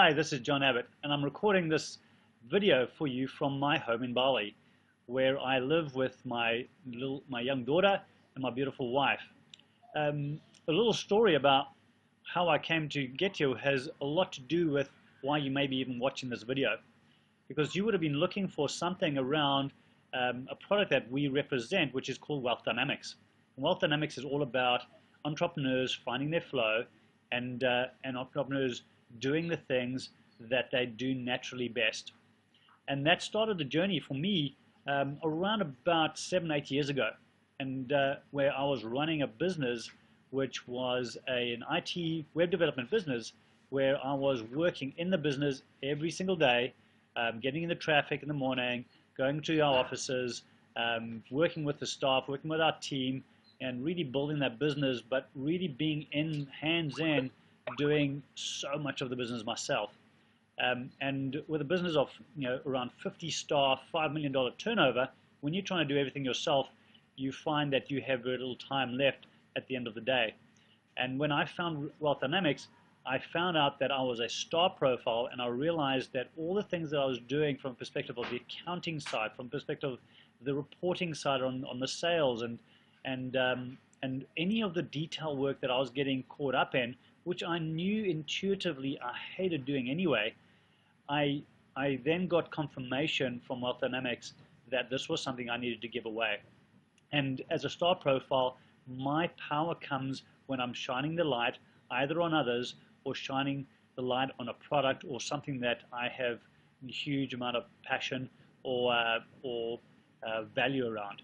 Hi, this is John Abbott, and I'm recording this video for you from my home in Bali, where I live with my young daughter and my beautiful wife. A little story about how I came to get here has a lot to do with why you may be even watching this video, because you would have been looking for something around a product that we represent, which is called Wealth Dynamics. And Wealth Dynamics is all about entrepreneurs finding their flow and entrepreneurs doing the things that they do naturally best. And that started the journey for me around about 7-8 years ago, and where I was running a business which was an IT web development business, where I was working in the business every single day, getting in the traffic in the morning, going to our offices, working with the staff, working with our team, and really building that business, but really being hands-in, doing so much of the business myself. And with a business of around 50 staff, $5 million turnover, when you're trying to do everything yourself, you find that you have very little time left at the end of the day. And when I found Wealth Dynamics, I found out that I was a star profile, and I realized that all the things that I was doing from the perspective of the accounting side, from the perspective of the reporting side on the sales, and any of the detail work that I was getting caught up in, which I knew intuitively I hated doing anyway, I then got confirmation from Wealth Dynamics that this was something I needed to give away. And as a star profile, my power comes when I'm shining the light either on others or shining the light on a product or something that I have a huge amount of passion or value around.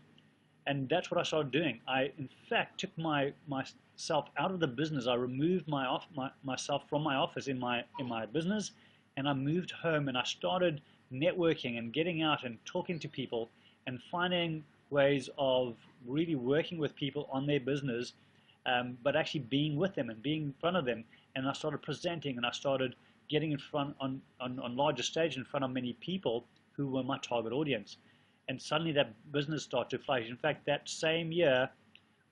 And that's what I started doing. I, in fact, took myself out of the business. I removed myself from my office in my business, and I moved home, and I started networking and getting out and talking to people and finding ways of really working with people on their business, but actually being with them and being in front of them. And I started presenting, and I started getting in front on larger stage in front of many people who were my target audience. And suddenly that business started to flourish. In fact, that same year,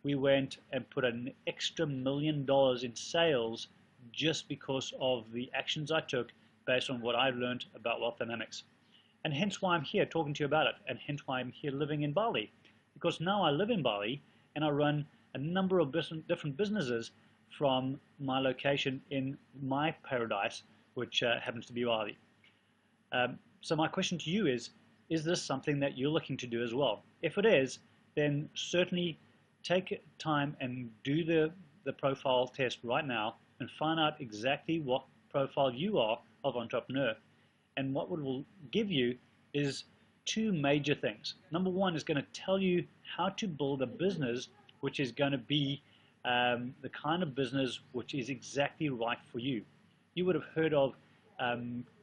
we went and put an extra $1 million in sales just because of the actions I took based on what I learned about Wealth Dynamics. And hence why I'm here talking to you about it, and hence why I'm here living in Bali. Because now I live in Bali, and I run a number of different businesses from my location in my paradise, which happens to be Bali. So my question to you is this something that you're looking to do as well? If it is, then certainly take time and do the profile test right now and find out exactly what profile you are of entrepreneur. And what it will give you is two major things. Number one is going to tell you how to build a business which is going to be the kind of business which is exactly right for you. You would have heard of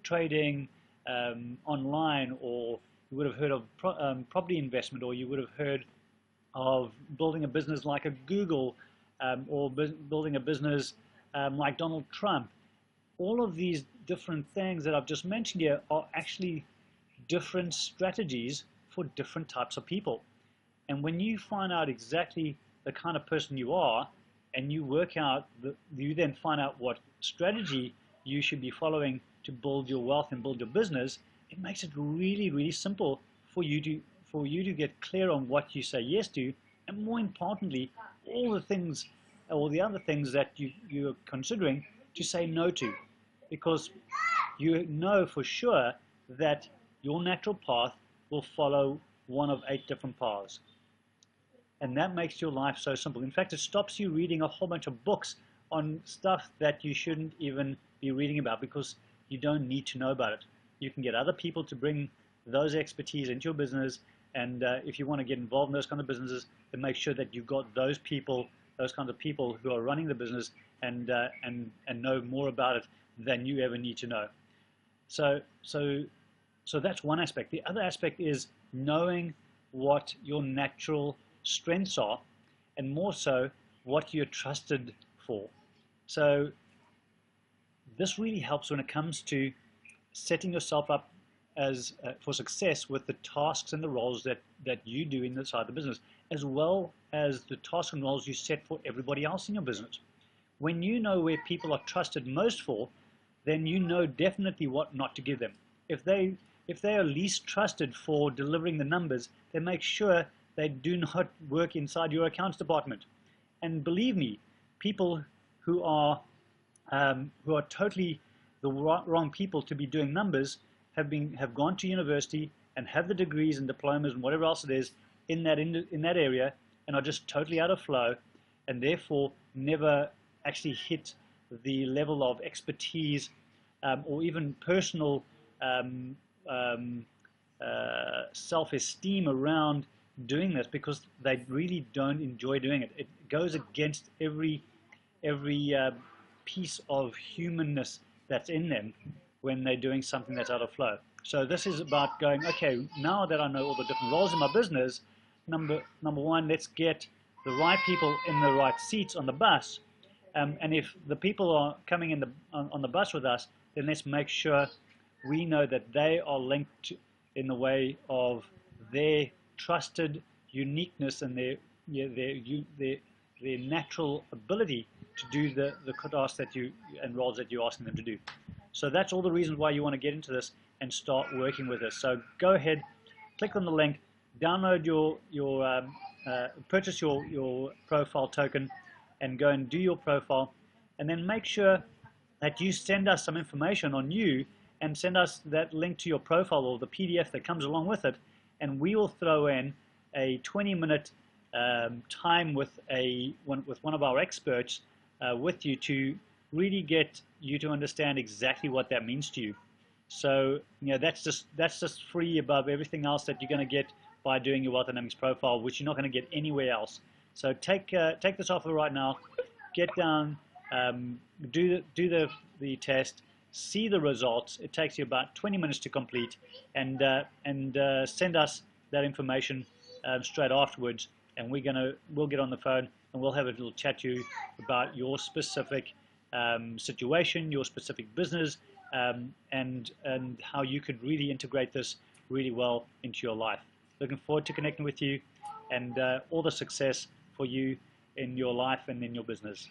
trading online, or you would have heard of property investment, or you would have heard of building a business like a Google, or building a business like Donald Trump. All of these different things that I've just mentioned here are actually different strategies for different types of people. And when you find out exactly the kind of person you are, and you work out, you then find out what strategy you should be following to build your wealth and build your business, it makes it really, really simple for you to get clear on what you say yes to, and more importantly, all the other things that you're considering to say no to, because you know for sure that your natural path will follow one of 8 different paths. And that makes your life so simple. In fact, it stops you reading a whole bunch of books on stuff that you shouldn't even be reading about, because you don't need to know about it. You can get other people to bring those expertise into your business, and if you want to get involved in those kind of businesses, then make sure that you've got those kinds of people who are running the business and know more about it than you ever need to know. So that's one aspect. The other aspect is knowing what your natural strengths are, and more so what you're trusted for. So this really helps when it comes to setting yourself up as for success with the tasks and the roles that you do inside the business, as well as the tasks and roles you set for everybody else in your business. When you know where people are trusted most for, then you know definitely what not to give them. If they are least trusted for delivering the numbers, then make sure they do not work inside your accounts department. And believe me, people who are totally the wrong people to be doing numbers have gone to university and have the degrees and diplomas and whatever else it is in that area, and are just totally out of flow, and therefore never actually hit the level of expertise or even personal self-esteem around doing this, because they really don't enjoy doing it. It goes against every piece of humanness that's in them when they're doing something that's out of flow. So this is about going, okay, now that I know all the different roles in my business, number one, let's get the right people in the right seats on the bus. And if the people are coming on the bus with us, then let's make sure we know that they are linked in the way of their trusted uniqueness and their natural ability to do the tasks and roles that you're asking them to do. So that's all the reasons why you want to get into this and start working with us. So go ahead, click on the link, download purchase your profile token, and go and do your profile, and then make sure that you send us some information on you and send us that link to your profile or the PDF that comes along with it, and we will throw in a 20-minute time with one of our experts with you to really get you to understand exactly what that means to you. So that's just free above everything else that you're going to get by doing your Wealth Dynamics profile, which you're not going to get anywhere else. So take this offer right now, get down, do the test, see the results. It takes you about 20 minutes to complete, and send us that information straight afterwards, and we'll get on the phone and we'll have a little chat to you about your specific situation, your specific business, and how you could really integrate this really well into your life. Looking forward to connecting with you, and all the success for you in your life and in your business.